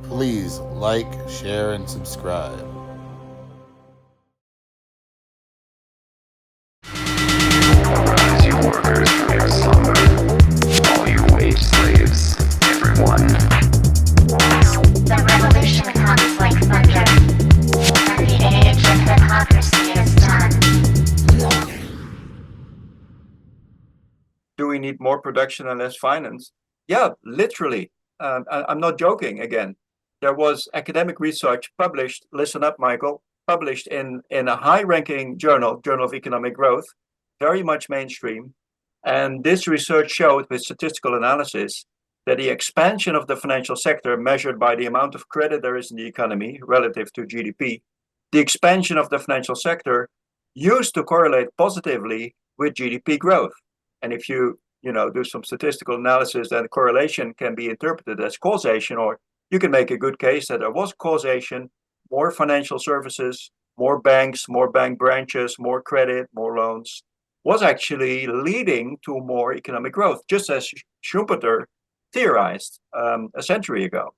Please like, share, and subscribe. Rise, you workers, from your slumber. All you wage slaves, everyone. The revolution comes like thunder, and the age of hypocrisy is done. Do we need more production and less finance? Yeah, literally. I'm not joking again. There was academic research published, listen up, Michael, published in a high-ranking journal, Journal of Economic Growth, very much mainstream. And this research showed with statistical analysis that the expansion of the financial sector measured by the amount of credit there is in the economy relative to GDP, the expansion of the financial sector used to correlate positively with GDP growth. And if you do some statistical analysis, then correlation can be interpreted as causation, or you can make a good case that there was causation, more financial services, more banks, more bank branches, more credit, more loans, was actually leading to more economic growth, just as Schumpeter theorized a century ago.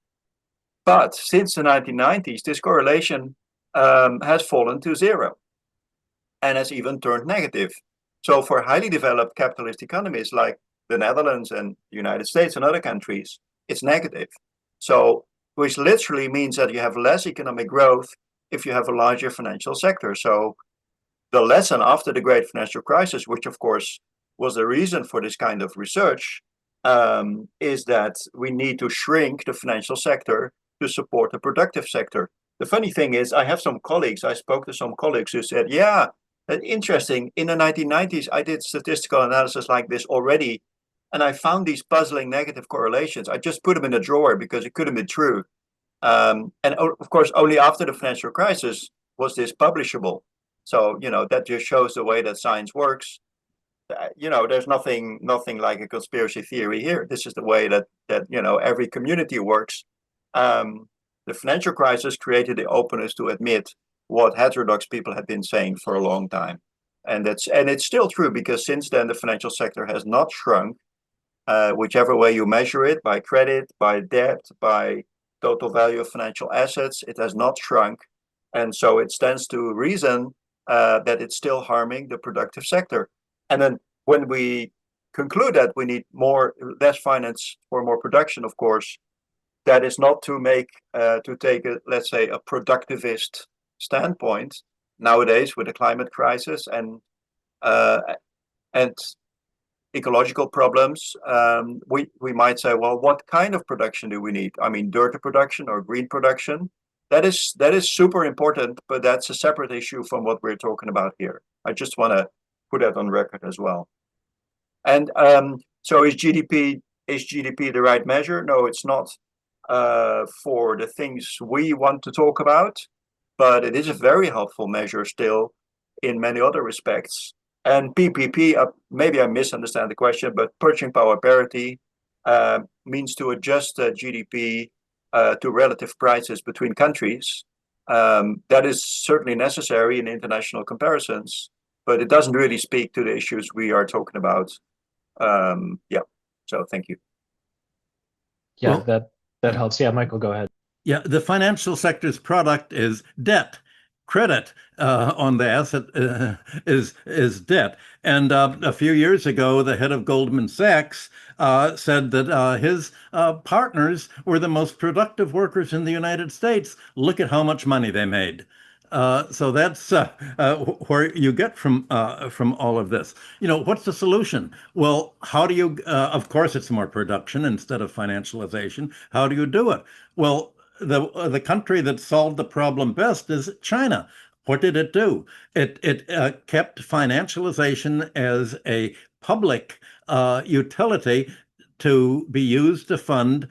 But since the 1990s, this correlation has fallen to zero and has even turned negative. So for highly developed capitalist economies like the Netherlands and the United States and other countries, it's negative. So, which literally means that you have less economic growth if you have a larger financial sector. So the lesson after the great financial crisis, which of course was the reason for this kind of research, is that we need to shrink the financial sector to support the productive sector. The funny thing is, I spoke to some colleagues who said, yeah, interesting, in the 1990s, I did statistical analysis like this already, and I found these puzzling negative correlations. I just put them in a drawer because it couldn't be true. And of course, only after the financial crisis was this publishable. So, that just shows the way that science works. There's nothing like a conspiracy theory here. This is the way that every community works. The financial crisis created the openness to admit what heterodox people had been saying for a long time. And it's still true, because since then the financial sector has not shrunk, whichever way you measure it, by credit, by debt, by total value of financial assets, it has not shrunk. And so it stands to reason that it's still harming the productive sector. And then when we conclude that we need less finance for more production, of course, that is not to take let's say a productivist standpoint. Nowadays, with the climate crisis and ecological problems, we might say, well, what kind of production do we need? I mean, dirty production or green production? That is super important, but that's a separate issue from what we're talking about here. I just want to put that on record as well. And so is GDP the right measure? No, it's not for the things we want to talk about, but it is a very helpful measure still in many other respects. And PPP, maybe I misunderstand the question, but purchasing power parity means to adjust GDP to relative prices between countries. That is certainly necessary in international comparisons, but it doesn't really speak to the issues we are talking about. So thank you. Yeah, well, that helps. Yeah, Michael, go ahead. Yeah, the financial sector's product is debt. Credit on the asset is debt. And a few years ago, the head of Goldman Sachs said that his partners were the most productive workers in the United States. Look at how much money they made. So that's where you get from all of this. What's the solution? Well, how do you, of course, it's more production instead of financialization. How do you do it? Well, the country that solved the problem best is China. What did it do? It kept financialization as a public utility to be used to fund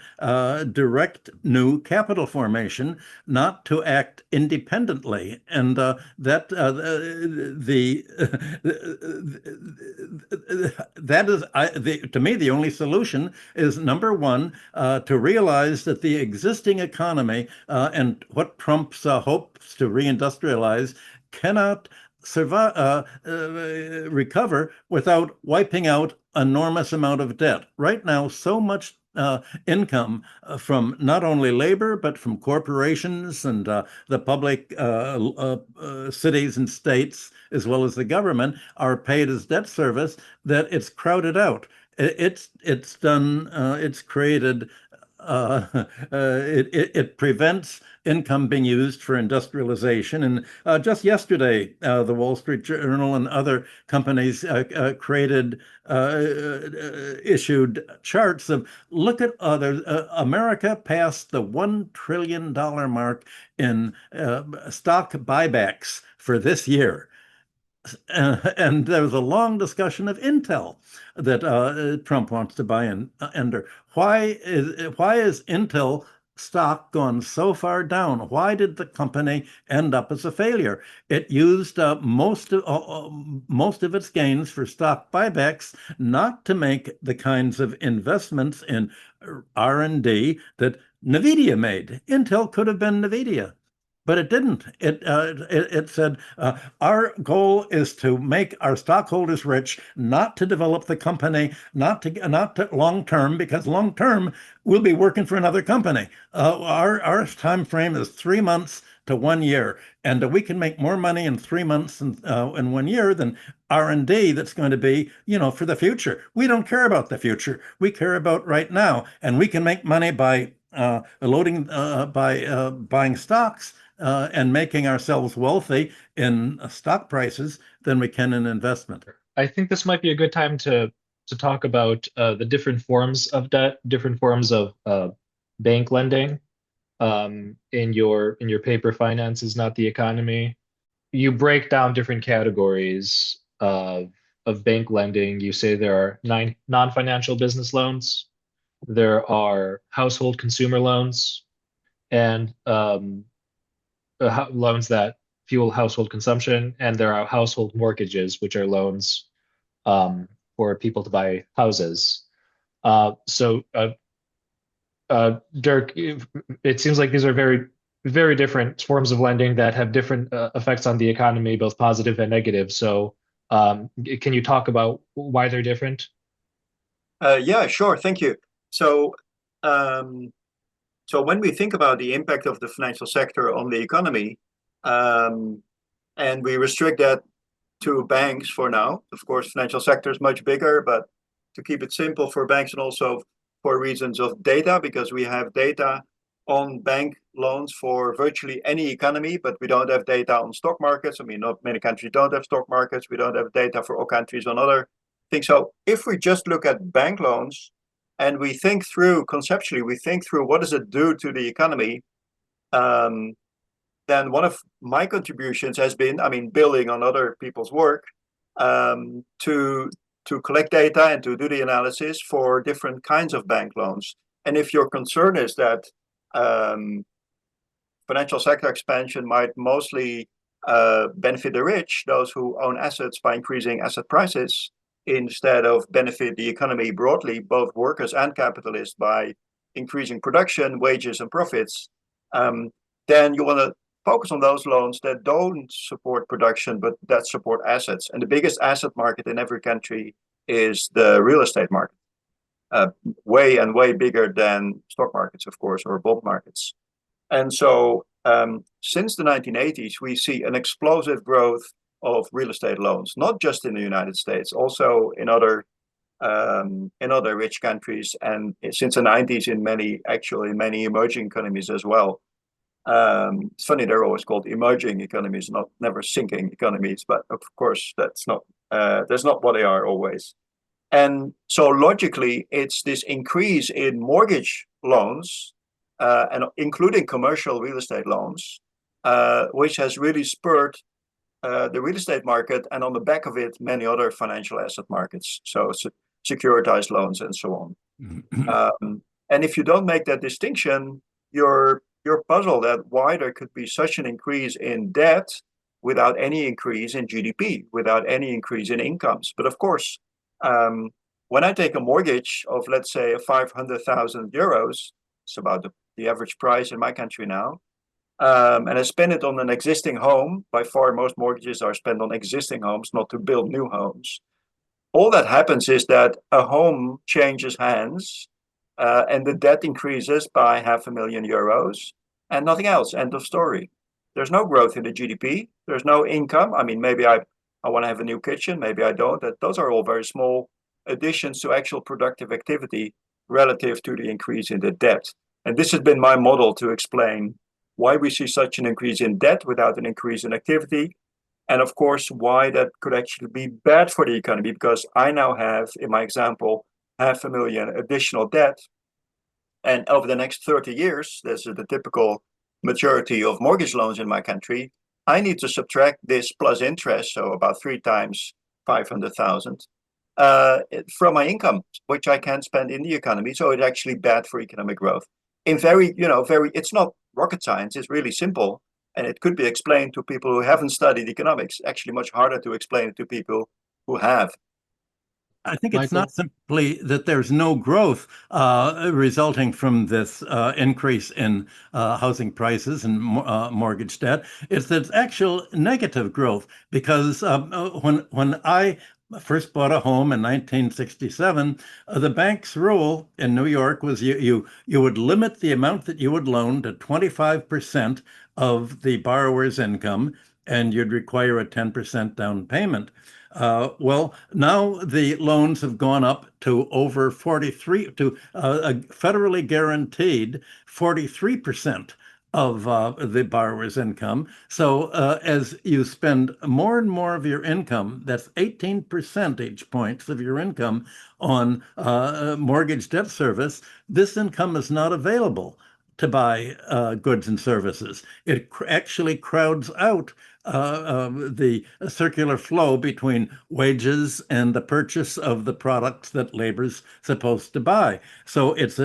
direct new capital formation, not to act independently. And to me, the only solution is, number one, to realize that the existing economy and what Trump's hopes to reindustrialize cannot recover without wiping out enormous amount of debt. Right now, so much income from not only labor, but from corporations and the public cities and states, as well as the government, are paid as debt service, that it's crowded out. It's done, it's created, it prevents income being used for industrialization. And just yesterday, the Wall Street Journal and other companies issued charts of, look at others. America passed the $1 trillion mark in stock buybacks for this year. And there was a long discussion of Intel that Trump wants to buy in under. Why is Intel stock gone so far down? Why did the company end up as a failure? It used most of its gains for stock buybacks, not to make the kinds of investments in R&D that NVIDIA made. Intel could have been NVIDIA. But it didn't. It said our goal is to make our stockholders rich, not to develop the company, not to long term, because long term we'll be working for another company. Our time frame is 3 months to 1 year, and we can make more money in 3 months and in 1 year than R&D that's going to be, for the future. We don't care about the future. We care about right now, and we can make money by buying stocks. And making ourselves wealthy in stock prices than we can in investment. I think this might be a good time to talk about the different forms of debt, different forms of bank lending. In your paper, Finance is Not the Economy, you break down different categories of bank lending. You say there are 9 non-financial business loans, there are household consumer loans, and loans that fuel household consumption, and there are household mortgages, which are loans for people to buy houses. Dirk, it seems like these are very, very different forms of lending that have different effects on the economy, both positive and negative. So can you talk about why they're different? Yeah, sure. Thank you. So when we think about the impact of the financial sector on the economy, and we restrict that to banks for now, of course, financial sector is much bigger, but to keep it simple for banks, and also for reasons of data, because we have data on bank loans for virtually any economy, but we don't have data on stock markets. I mean, not many countries don't have stock markets. We don't have data for all countries on other things. So if we just look at bank loans, and we think through, conceptually, we think through what does it do to the economy, then one of my contributions has been, building on other people's work, to collect data and to do the analysis for different kinds of bank loans. And if your concern is that financial sector expansion might mostly benefit the rich, those who own assets, by increasing asset prices, instead of benefit the economy broadly, both workers and capitalists, by increasing production, wages, and profits, then you want to focus on those loans that don't support production, but that support assets. And the biggest asset market in every country is the real estate market, way and way bigger than stock markets, of course, or bond markets. And so since the 1980s, we see an explosive growth of real estate loans, not just in the United States, also in other rich countries, and since the 90s in many emerging economies as well. It's funny, they're always called emerging economies, never sinking economies, but of course that's not what they are always. And so logically, it's this increase in mortgage loans, and including commercial real estate loans, which has really spurred the real estate market, and on the back of it, many other financial asset markets, so securitized loans and so on. And if you don't make that distinction, you're puzzled at why there could be such an increase in debt without any increase in GDP, without any increase in incomes. But of course, when I take a mortgage of, let's say, 500,000 euros, it's about the average price in my country now, and I spend it on an existing home. By far, most mortgages are spent on existing homes, not to build new homes. All that happens is that a home changes hands, and the debt increases by €500,000 and nothing else. End of story. There's no growth in the GDP. There's no income. I mean, maybe I want to have a new kitchen. Maybe I don't. Those are all very small additions to actual productive activity relative to the increase in the debt. And this has been my model to explain why we see such an increase in debt without an increase in activity. And of course, why that could actually be bad for the economy, because I now have, in my example, 500,000 additional debt. And over the next 30 years, this is the typical maturity of mortgage loans in my country, I need to subtract this plus interest, so about 3 times 500,000, from my income, which I can spend in the economy. So it's actually bad for economic growth. In it's not rocket science, it's really simple. And it could be explained to people who haven't studied economics, actually much harder to explain it to people who have. I think it's Michael? not simply that there's no growth resulting from this increase in housing prices and mortgage debt. It's that actual negative growth, because when I first bought a home in 1967, the bank's rule in New York was you would limit the amount that you would loan to 25% of the borrower's income, and you'd require a 10% down payment. Well, now the loans have gone up to over 43, to a federally guaranteed 43% of the borrower's income. So as you spend more and more of your income, that's 18 percentage points of your income on mortgage debt service, this income is not available to buy goods and services. It actually crowds out the circular flow between wages and the purchase of the products that labor's supposed to buy. So it's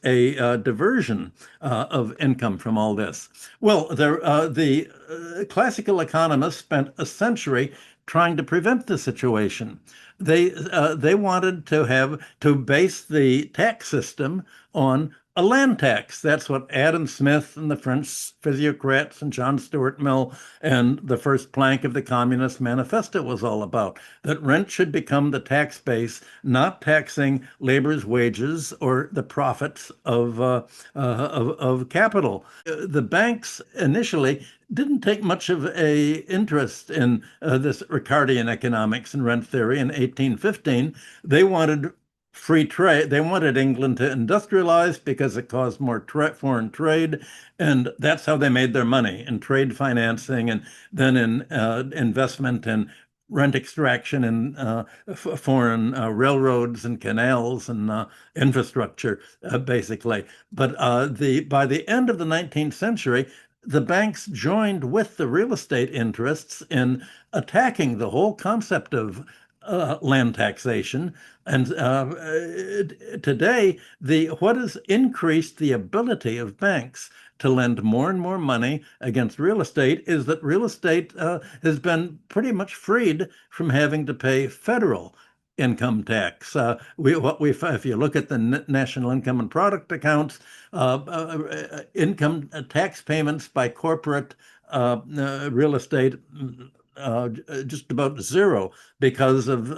a diversion of income from all this. Well, the classical economists spent a century trying to prevent the situation. They wanted to base the tax system on a land tax. That's what Adam Smith and the French physiocrats and John Stuart Mill and the first plank of the Communist Manifesto was all about. That rent should become the tax base, not taxing labor's wages or the profits of capital. The banks initially didn't take much of a interest in this Ricardian economics and rent theory in 1815. They wanted free trade. They wanted England to industrialize because it caused more foreign trade. And that's how they made their money, in trade financing and then in investment in rent extraction and foreign railroads and canals and infrastructure, basically. But by the end of the 19th century, the banks joined with the real estate interests in attacking the whole concept of land taxation. And today, what has increased the ability of banks to lend more and more money against real estate is that real estate has been pretty much freed from having to pay federal income tax. If you look at the national income and product accounts, income tax payments by corporate real estate just about zero because of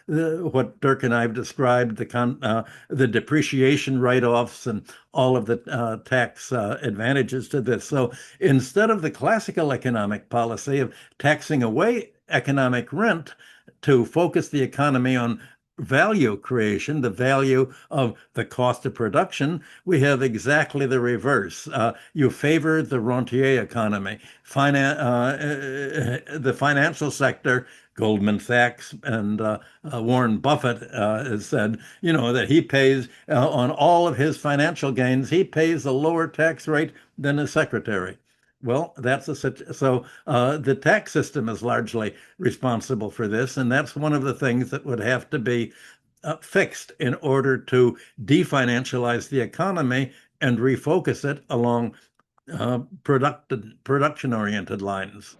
what Dirk and I have described, the depreciation write-offs and all of the tax advantages to this. So instead of the classical economic policy of taxing away economic rent to focus the economy on value creation, the value of the cost of production, we have exactly the reverse. You favor the rentier economy. The financial sector, Goldman Sachs and Warren Buffett has said, that he pays on all of his financial gains, he pays a lower tax rate than his secretary. Well, so the tax system is largely responsible for this, and that's one of the things that would have to be fixed in order to definancialize the economy and refocus it along production-oriented lines.